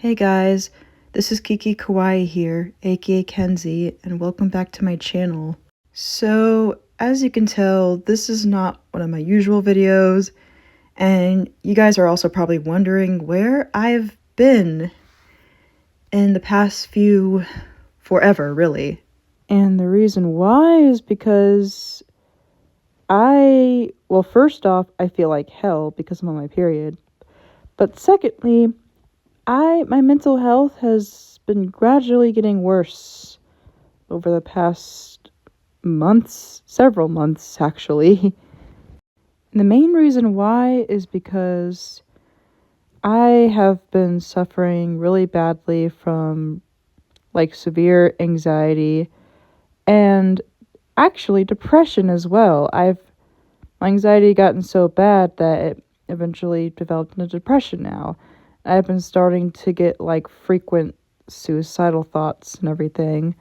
Hey guys, this is Kiki Kawaii here, aka Kenzie, and welcome back to my channel. So, as you can tell, this is not one of my usual videos, and you guys are also probably wondering where I've been in the past forever, really. And the reason why is because first off, I feel like hell because I'm on my period. But secondly, my mental health has been gradually getting worse over the past several months actually. And the main reason why is because I have been suffering really badly from severe anxiety and actually depression as well. My anxiety gotten so bad that it eventually developed into depression now. I've been starting to get frequent suicidal thoughts and everything.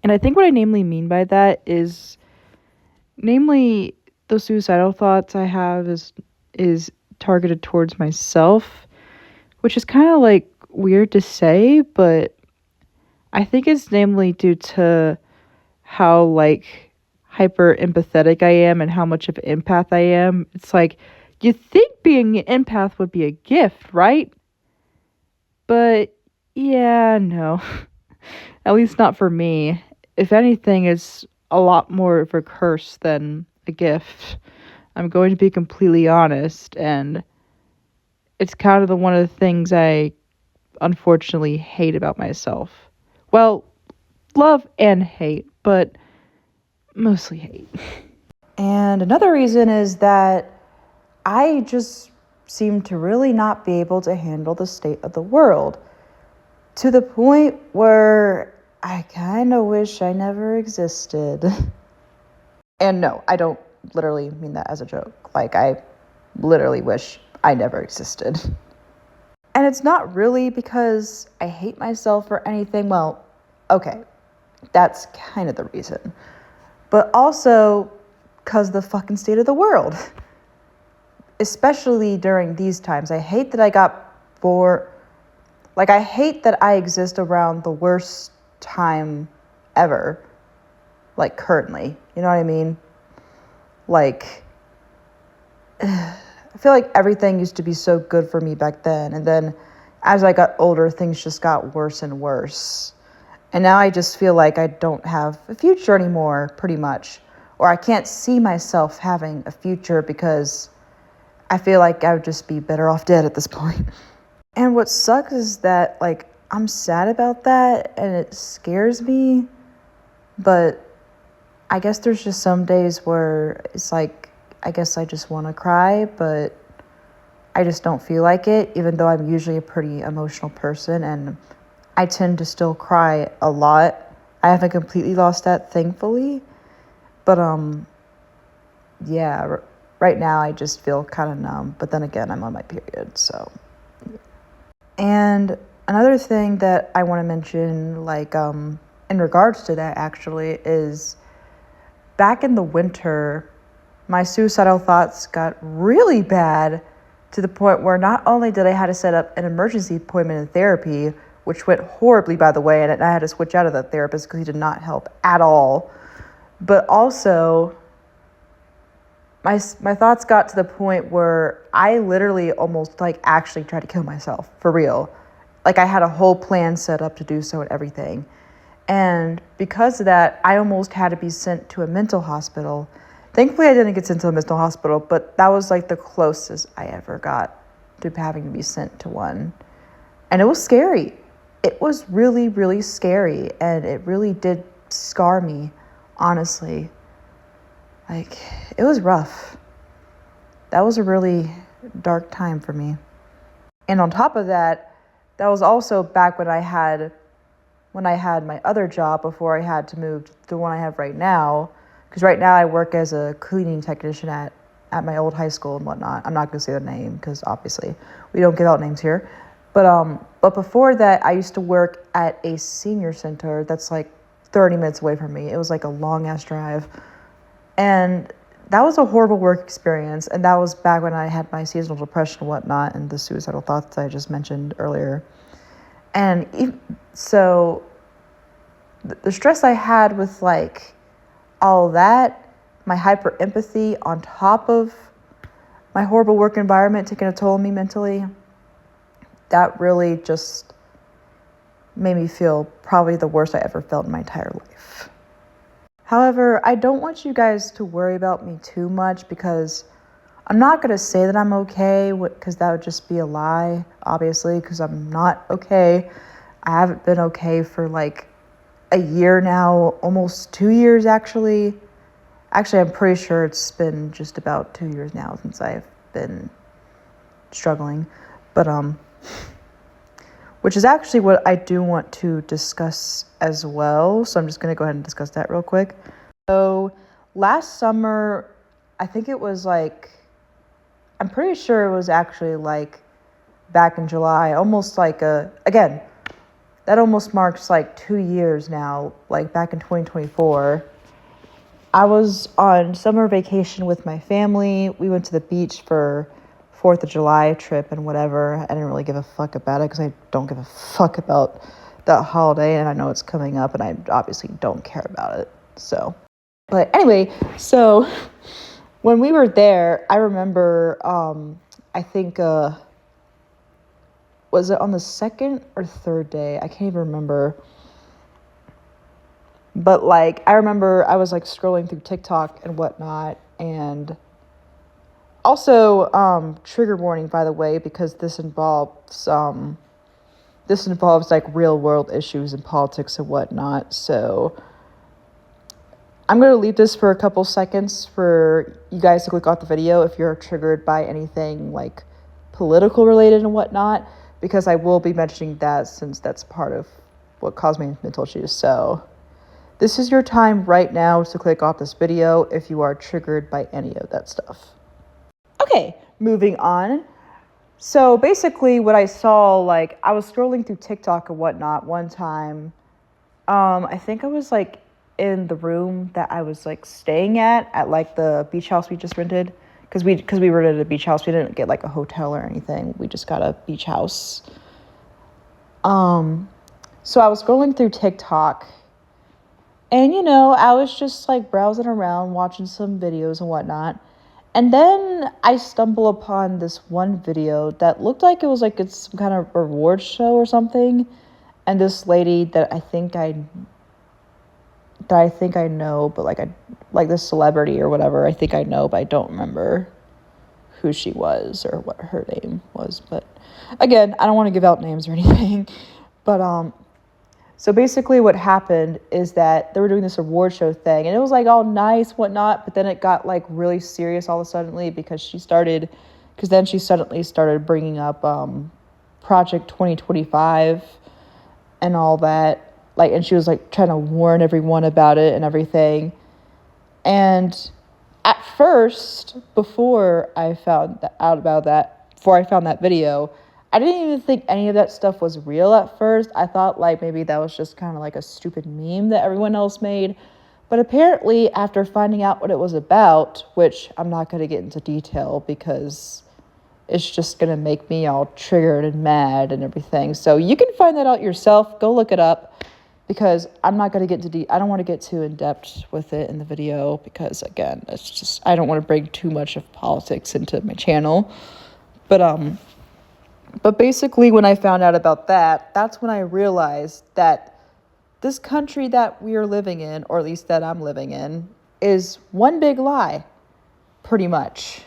And I think what I namely mean by that is namely the suicidal thoughts I have is targeted towards myself, which is kind of weird to say, but I think it's namely due to how hyper empathetic I am and how much of an empath I am. It's you think being an empath would be a gift, right? But yeah, no. At least not for me. If anything, it's a lot more of a curse than a gift. I'm going to be completely honest, and it's kind of one of the things I unfortunately hate about myself. Well, love and hate, but mostly hate. And another reason is that I just seem to really not be able to handle the state of the world, to the point where I kind of wish I never existed. And no, I don't literally mean that as a joke. I literally wish I never existed. And it's not really because I hate myself or anything. Well, okay, that's kind of the reason. But also because the fucking state of the world. Especially during these times. I hate that I got bored. I hate that I exist around the worst time ever. Currently. You know what I mean? I feel like everything used to be so good for me back then. And then as I got older, things just got worse and worse. And now I just feel like I don't have a future anymore, pretty much. Or I can't see myself having a future because I feel like I would just be better off dead at this point. And what sucks is that, I'm sad about that and it scares me. But I guess there's just some days where it's I guess I just want to cry, but I just don't feel like it, even though I'm usually a pretty emotional person and I tend to still cry a lot. I haven't completely lost that, thankfully. But, yeah, right now I just feel kind of numb. But then again, I'm on my period, so. And another thing that I want to mention, in regards to that actually, is back in the winter, my suicidal thoughts got really bad to the point where not only did I have to set up an emergency appointment in therapy, which went horribly, by the way, and I had to switch out of that therapist because he did not help at all, but also my thoughts got to the point where I literally almost actually tried to kill myself, for real. I had a whole plan set up to do so and everything. And because of that, I almost had to be sent to a mental hospital. Thankfully, I didn't get sent to a mental hospital, but that was the closest I ever got to having to be sent to one. And it was scary. It was really, really scary. And it really did scar me, honestly. It was rough. That was a really dark time for me. And on top of that, that was also back when I had my other job before I had to move to the one I have right now. Because right now I work as a cleaning technician at my old high school and whatnot. I'm not going to say the name because obviously we don't give out names here. But before that, I used to work at a senior center that's 30 minutes away from me. It was a long-ass drive. And that was a horrible work experience. And that was back when I had my seasonal depression and whatnot and the suicidal thoughts I just mentioned earlier. So the stress I had with like all that, my hyper empathy on top of my horrible work environment taking a toll on me mentally, that really just made me feel probably the worst I ever felt in my entire life. However, I don't want you guys to worry about me too much because I'm not going to say that I'm okay because that would just be a lie, obviously, because I'm not okay. I haven't been okay for like a year now, almost 2 years actually. Actually, I'm pretty sure it's been just about 2 years now since I've been struggling. But which is actually what I do want to discuss as well. So I'm just going to go ahead and discuss that real quick. So last summer, I think it was like, I'm pretty sure it was actually like back in July, almost like again, that almost marks like 2 years now, like back in 2024. I was on summer vacation with my family. We went to the beach for 4th of July trip and whatever. I didn't really give a fuck about it because I don't give a fuck about that holiday and I know it's coming up and I obviously don't care about it. So, but anyway, so when we were there, I remember, I think, was it on the second or third day? I can't even remember. But like, I remember I was like scrolling through TikTok and whatnot, and also, trigger warning, by the way, because this involves like real world issues and politics and whatnot. So I'm going to leave this for a couple seconds for you guys to click off the video if you're triggered by anything like political related and whatnot, because I will be mentioning that since that's part of what caused me mental issues. So this is your time right now to click off this video if you are triggered by any of that stuff. Okay, moving on. So basically what I saw, like I was scrolling through TikTok and whatnot one time. I think I was like in the room that I was like staying at like the beach house we just rented. Because we rented a beach house. We didn't get like a hotel or anything. We just got a beach house. So I was scrolling through TikTok. And, you know, I was just like browsing around, watching some videos and whatnot. And then I stumble upon this one video that looked like it was like it's some kind of reward show or something. And this lady that I think I know, but like this celebrity or whatever, I think I know, but I don't remember who she was or what her name was. But again, I don't want to give out names or anything. But so basically what happened is that they were doing this award show thing and it was like all nice, whatnot, but then it got like really serious all of a sudden because then she suddenly started bringing up Project 2025 and all that. Like, and she was like trying to warn everyone about it and everything. And at first, before I found that video, I didn't even think any of that stuff was real at first. I thought like maybe that was just kind of like a stupid meme that everyone else made. But apparently after finding out what it was about, which I'm not going to get into detail because it's just going to make me all triggered and mad and everything. So you can find that out yourself. Go look it up because I'm not going to get into I don't want to get too in depth with it in the video because again, it's just I don't want to bring too much of politics into my channel. But basically when I found out about that, that's when I realized that this country that we are living in, or at least that I'm living in, is one big lie, pretty much.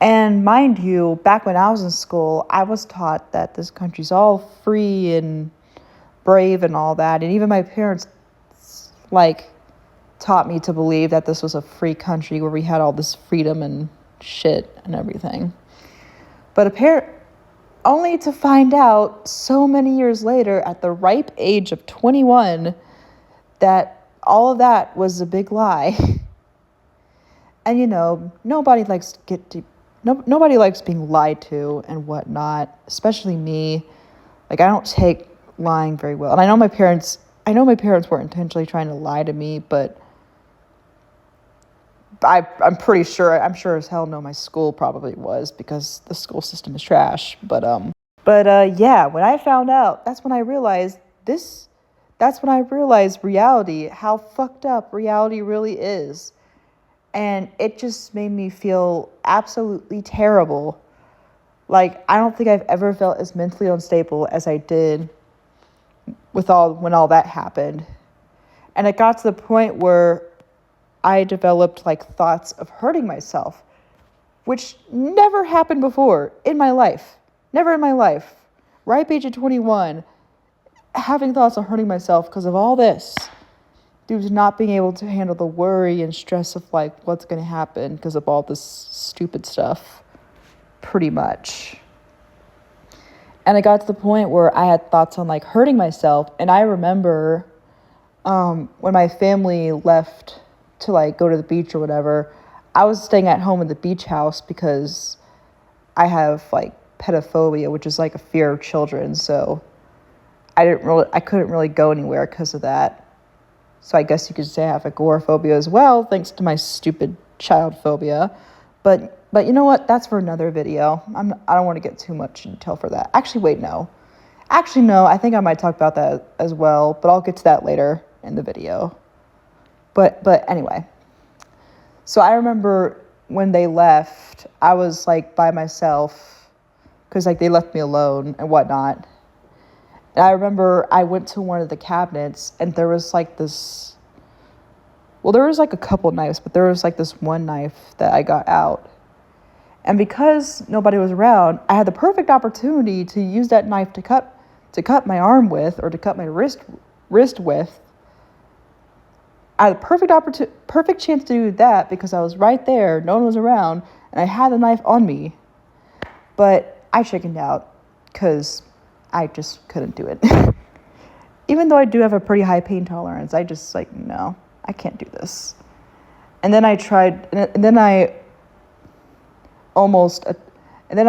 And mind you, back when I was in school, I was taught that this country's all free and brave and all that. And even my parents, like, taught me to believe that this was a free country where we had all this freedom and shit and everything. But only to find out so many years later at the ripe age of 21 that all of that was a big lie. And you know, nobody likes being lied to and whatnot, especially me. Like I don't take lying very well. And I know my parents weren't intentionally trying to lie to me, but I'm sure as hell no, my school probably was because the school system is trash. But But yeah, when I found out, this, that's when I realized reality, how fucked up reality really is. And it just made me feel absolutely terrible. Like, I don't think I've ever felt as mentally unstable as I did when all that happened. And it got to the point where I developed like thoughts of hurting myself, which never happened before in my life. Never in my life. Ripe age of 21, having thoughts of hurting myself because of all this, due to not being able to handle the worry and stress of like what's going to happen because of all this stupid stuff, pretty much. And it got to the point where I had thoughts on like hurting myself. And I remember when my family left to like go to the beach or whatever, I was staying at home in the beach house because I have like pedophobia, which is like a fear of children. So I couldn't really go anywhere because of that. So I guess you could say I have agoraphobia as well, thanks to my stupid child phobia. But you know what? That's for another video. I don't want to get too much detail for that. Actually, wait, no. Actually, no. I think I might talk about that as well, but I'll get to that later in the video. But anyway. So I remember when they left, I was like by myself because like they left me alone and whatnot. And I remember I went to one of the cabinets and there was like this, well, there was like a couple knives, but there was like this one knife that I got out. And because nobody was around, I had the perfect opportunity to use that knife to cut my arm with, or to cut my wrist with. I had a perfect chance to do that because I was right there, no one was around, and I had the knife on me. But I chickened out because I just couldn't do it. Even though I do have a pretty high pain tolerance, I just like, no, I can't do this. And then I tried, and then I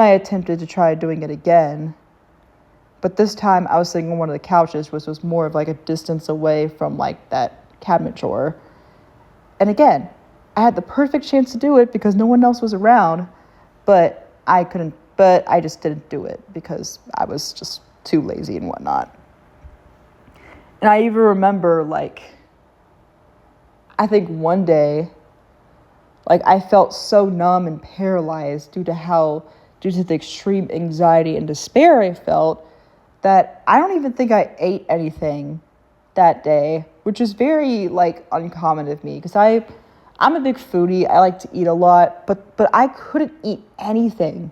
attempted to try doing it again. But this time I was sitting on one of the couches, which was more of like a distance away from like that cabinet drawer. And again, I had the perfect chance to do it because no one else was around, but I just didn't do it because I was just too lazy and whatnot. And I even remember, like, I think one day, like, I felt so numb and paralyzed due to the extreme anxiety and despair I felt, that I don't even think I ate anything that day, which is very, like, uncommon of me, because I'm a big foodie. I like to eat a lot, but I couldn't eat anything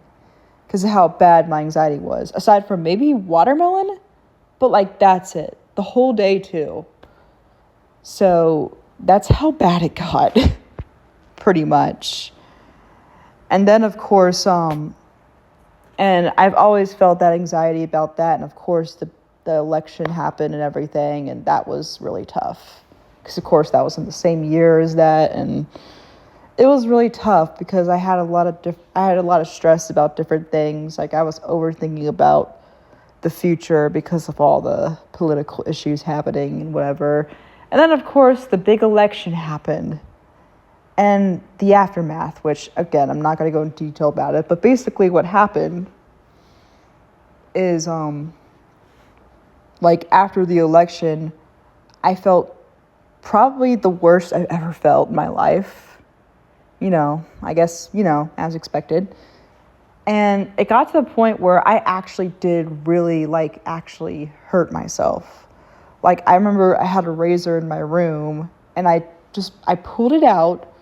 because of how bad my anxiety was, aside from maybe watermelon, but, like, that's it. The whole day, too. So that's how bad it got, pretty much. And then, of course, and I've always felt that anxiety about that. And, of course, the election happened and everything, and that was really tough. Because, of course, that was in the same year as that, and it was really tough because I had a lot of stress about different things. Like, I was overthinking about the future because of all the political issues happening and whatever. And then, of course, the big election happened. And the aftermath, which, again, I'm not going to go into detail about it, but basically what happened is, like, after the election, I felt probably the worst I've ever felt in my life. I guess, as expected. And it got to the point where I actually did really, like, actually hurt myself. Like, I remember I had a razor in my room, and I pulled it out,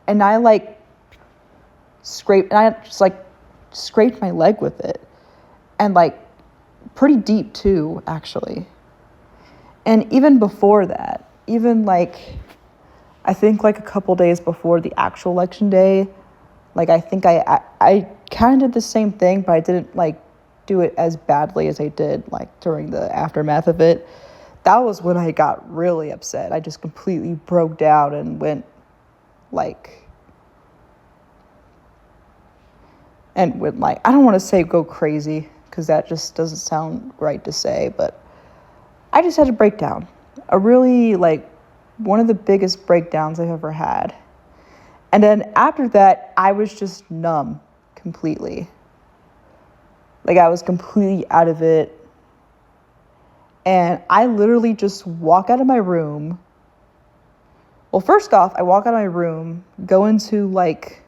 and I scraped my leg with it. And, like, pretty deep, too, actually. And even before that, I think, like, a couple days before the actual election day, like, I think I kind of did the same thing, but I didn't, like, do it as badly as I did, like, during the aftermath of it. That was when I got really upset. I just completely broke down and went, like, I don't want to say go crazy, because that just doesn't sound right to say, but I just had a breakdown. A really, like, one of the biggest breakdowns I've ever had. And then after that, I was just numb completely. Like, I was completely out of it. And I literally just walk out of my room. Well, first off, I walk out of my room, go into like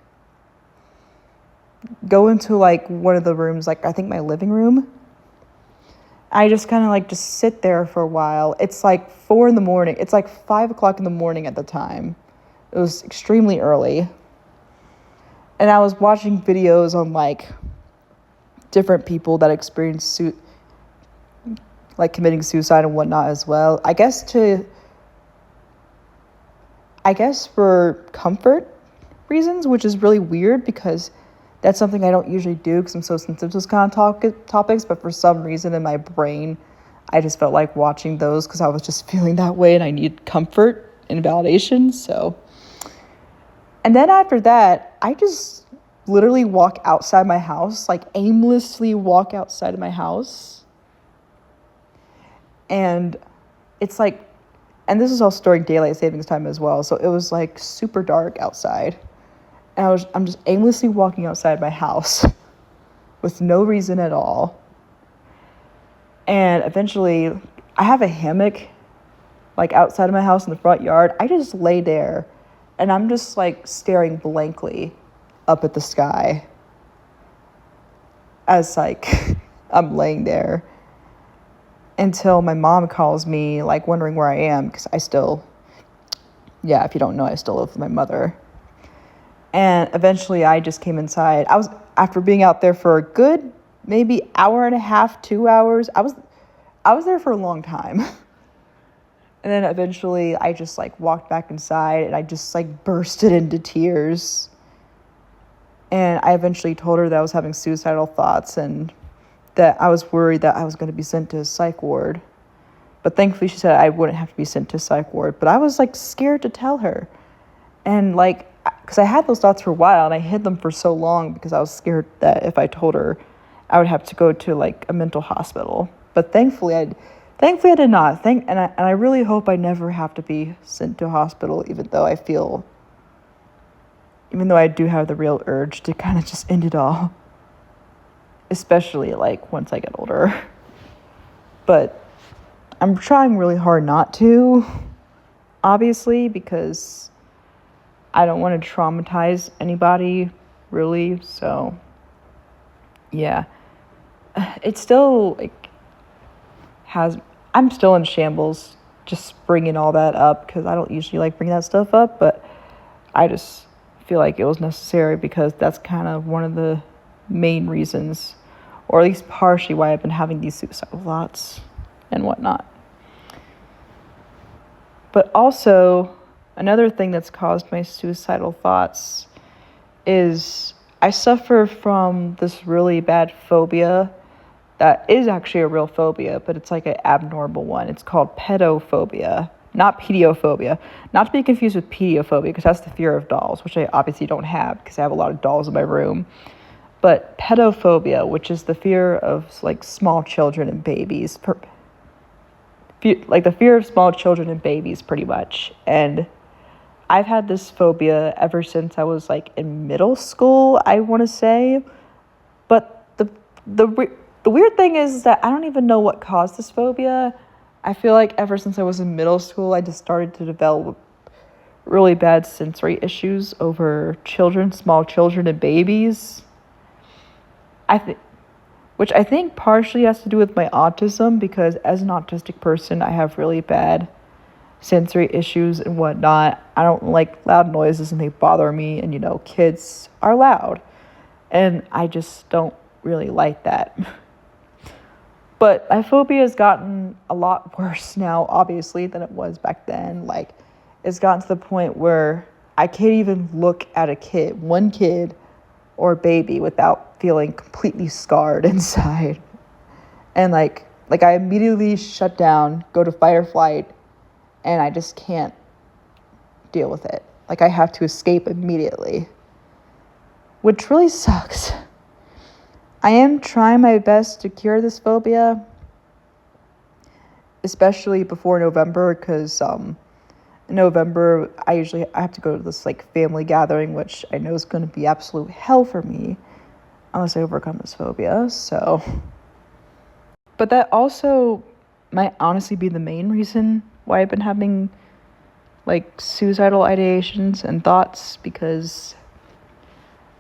one of the rooms, like I think my living room. I just kind of like just sit there for a while. It's like 4 in the morning. It's like 5 o'clock in the morning at the time. It was extremely early. And I was watching videos on like different people that experienced like committing suicide and whatnot as well. I guess for comfort reasons, which is really weird because that's something I don't usually do because I'm so sensitive to those kind of topics. But for some reason in my brain, I just felt like watching those because I was just feeling that way and I needed comfort and validation. So, and then after that, I just literally walk outside my house, like aimlessly walk outside of my house. And it's like, and this is also during daylight savings time as well. So it was like super dark outside. And I'm just aimlessly walking outside my house with no reason at all. And eventually, I have a hammock like outside of my house in the front yard. I just lay there and I'm just like staring blankly up at the sky as like I'm laying there until my mom calls me, like wondering where I am, because if you don't know, I still live with my mother. And eventually I just came inside. After being out there for a good maybe hour and a half, 2 hours. I was there for a long time. And then eventually I just like walked back inside and I just like bursted into tears. And I eventually told her that I was having suicidal thoughts and that I was worried that I was going to be sent to a psych ward. But thankfully she said I wouldn't have to be sent to a psych ward. But I was like scared to tell her. And like, because I had those thoughts for a while and I hid them for so long because I was scared that if I told her, I would have to go to like a mental hospital. But thankfully I did not. And I really hope I never have to be sent to a hospital, even though I do have the real urge to kind of just end it all. Especially like once I get older. But I'm trying really hard not to, obviously, because I don't want to traumatize anybody, really. So, yeah. It's still, like, I'm still in shambles just bringing all that up, because I don't usually like bringing that stuff up, but I just feel like it was necessary because that's kind of one of the main reasons, or at least partially why I've been having these suicidal thoughts and whatnot. But also, another thing that's caused my suicidal thoughts is I suffer from this really bad phobia that is actually a real phobia, but it's like an abnormal one. It's called pedophobia, not pediophobia. Not to be confused with pediophobia, because that's the fear of dolls, which I obviously don't have because I have a lot of dolls in my room. But pedophobia, which is the fear of like small children and babies, like the fear of small children and babies, pretty much. And I've had this phobia ever since I was like in middle school, I want to say. But the weird thing is that I don't even know what caused this phobia. I feel like ever since I was in middle school, I just started to develop really bad sensory issues over small children and babies. Which I think partially has to do with my autism, because as an autistic person, I have really bad sensory issues and whatnot. I don't like loud noises and they bother me, and kids are loud and I just don't really like that. But my phobia has gotten a lot worse now, obviously, than it was back then. Like, it's gotten to the point where I can't even look at one kid or baby, without feeling completely scarred inside. And like I immediately shut down, go to fight or flight, and I just can't deal with it. Like, I have to escape immediately, which really sucks. I am trying my best to cure this phobia, especially before November, because in November I have to go to this like family gathering, which I know is going to be absolute hell for me. unless I overcome this phobia. So, but that also might honestly be the main reason why I've been having like suicidal ideations and thoughts, because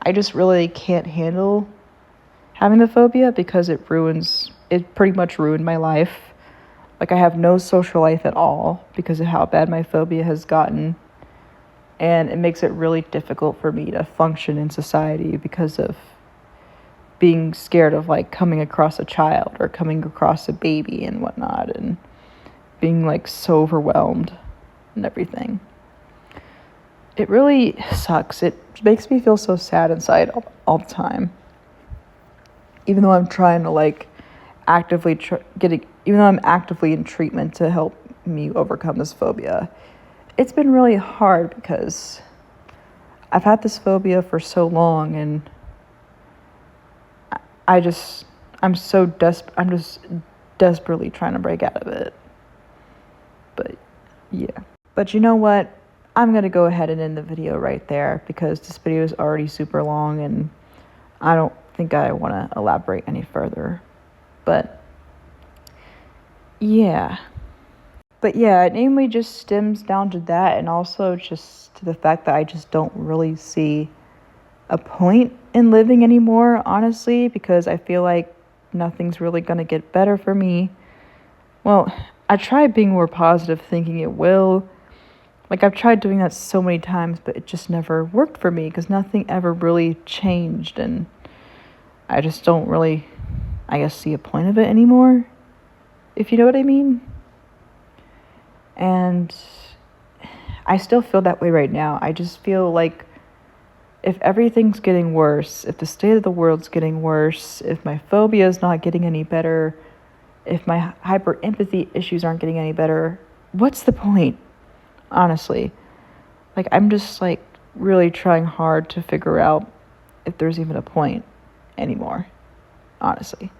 I just really can't handle having the phobia, because it pretty much ruined my life. Like, I have no social life at all because of how bad my phobia has gotten. And it makes it really difficult for me to function in society because of being scared of like coming across a child or coming across a baby and whatnot, and being like so overwhelmed and everything. It really sucks. It makes me feel so sad inside all the time. Even though I'm trying to like actively even though I'm actively in treatment to help me overcome this phobia, it's been really hard because I've had this phobia for so long, and I'm just desperately trying to break out of it. But yeah. But you know what? I'm going to go ahead and end the video right there, because this video is already super long and I don't think I want to elaborate any further. But yeah. It mainly just stems down to that, and also just to the fact that I just don't really see a point in living anymore, honestly, because I feel like nothing's really going to get better for me. Well, I tried being more positive, thinking it will. Like, I've tried doing that so many times, but it just never worked for me because nothing ever really changed, and I just don't really, I guess, see a point of it anymore, if you know what I mean. And I still feel that way right now. I just feel like if everything's getting worse, if the state of the world's getting worse, if my phobia is not getting any better, if my hyper empathy issues aren't getting any better, what's the point? Honestly. Like, I'm just like really trying hard to figure out if there's even a point anymore, honestly.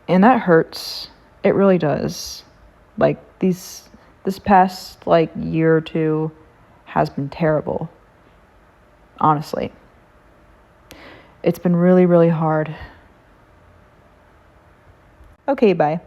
And that hurts. It really does. Like, this past like year or two has been terrible. Honestly. It's been really, really hard. Okay, bye.